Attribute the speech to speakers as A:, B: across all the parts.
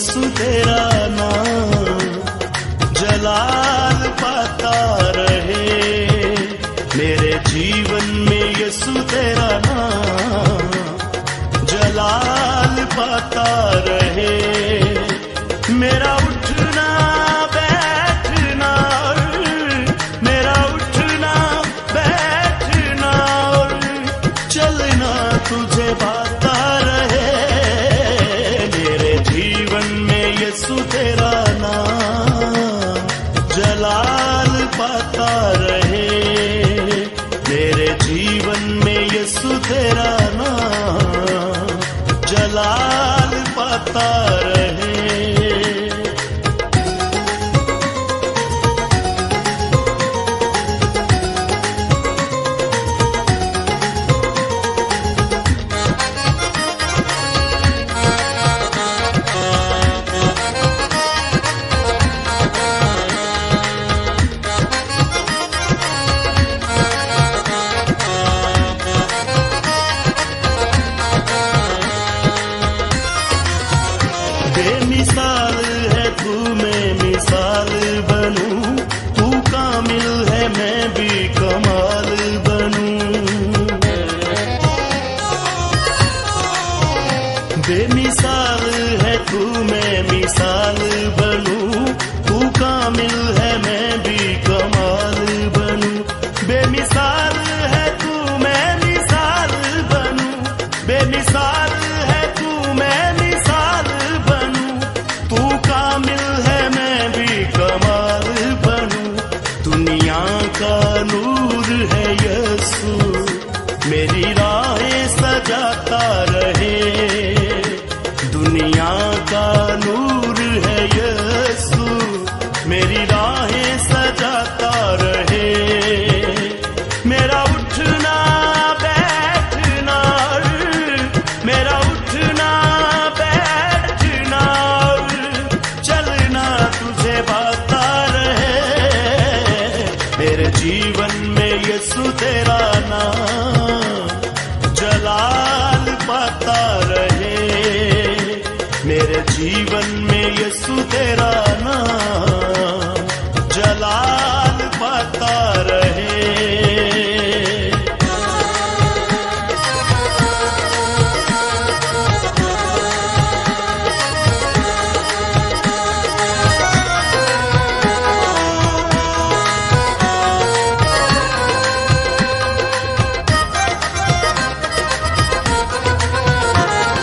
A: यीशु तेरा नाम जलाल पाता रहे। मेरे जीवन में यीशु तेरा नाम जलाल पाता रहे। मेरा उठना बैठना, मेरा उठना बैठना और चलना तुझे पाता रहे। मेरे जीवन में यीशु तेरा नाम जलाल पाता रहे। मेरे जीवन में यीशु तेरा नाम जलाल पाता रहे। बेमिसाल है तू, मैं मिसाल बनूं, तू कामिल है मैं भी कमाल बनूं। बेमिसाल है तू, मैं मिसाल बनूं, तू कामिल है मैं भी कमाल बनूं। बेमिसाल है तू, मैं मिसाल बनूं, बेमिसाल है तू, मैं मिसाल बनूं, तू कामिल है मैं भी कमाल बनूं। दुनिया का नूर है यीशु, मेरी राहें सजाता रहे। दुनिया का नूर है यीशु, मेरी राहें सजाता रहे। मेरा उठना बैठना, मेरा उठना बैठना चलना तुझे पाता रहे। मेरे जीवन में यीशु तेरा नाम जलाल पाता रहे। मेरे जीवन में यीशु तेरा नाम जलाल पाता रहे।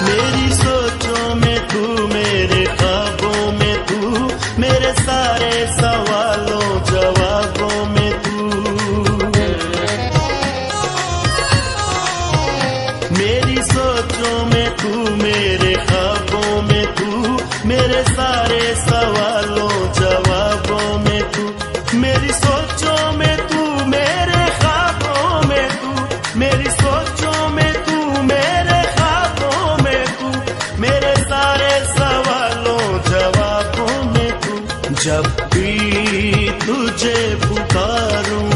A: मेरी सोचों में तू, मेरे ख्वाबों में तू, मेरे सारे सवालों जवाबों में तू। मेरी सोचों में तू, मेरे ख्वाबों में तू, मेरे सारे सवालों जवाबों में तू। मेरी सोचों में तू, मेरे ख्वाबों में तू, मेरी सोचों में तू, मेरे ख्वाबों में तू, मेरे सारे सवालों जवाबों में तू। जब भी तुझे पुकारूं,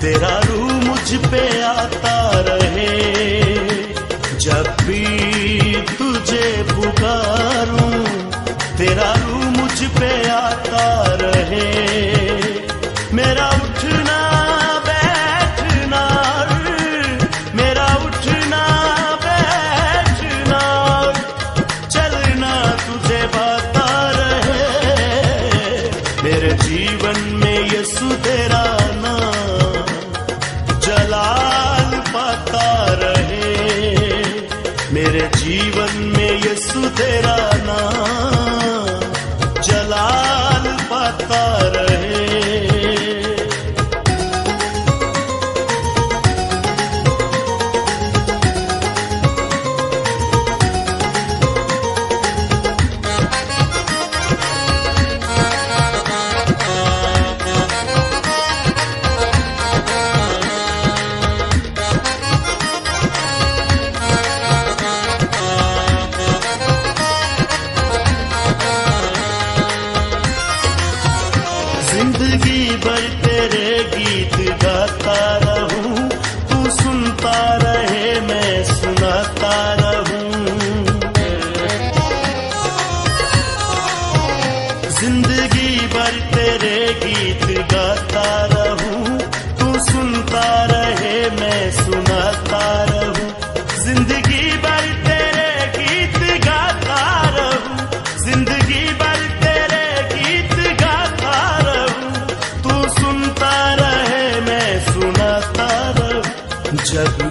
A: तेरा रूह मुझ पे आता रहे। जब भी तुझे पुकारूं, तेरा रूह मुझ पे आता रहे। मेरा उठना बैठना, मेरा उठना बैठना चलना तुझे पाता रहे। मेरे जीवन में यीशु तेरा नाम जलाल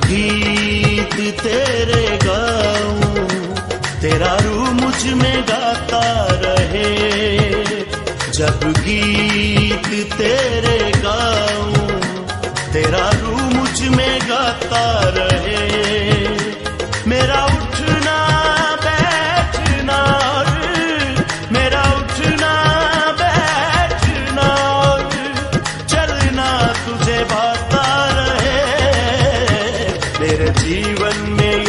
A: गीत तेरे गाऊं, तेरा रूह मुझ में गाता रहे। जब गीत तेरे गाऊं, तेरा रूह मुझ में गाता रहे। मेरा उठना बैठना और मेरा उठना बैठना और चलना तुझे भाता रहे। मेरे जीवन में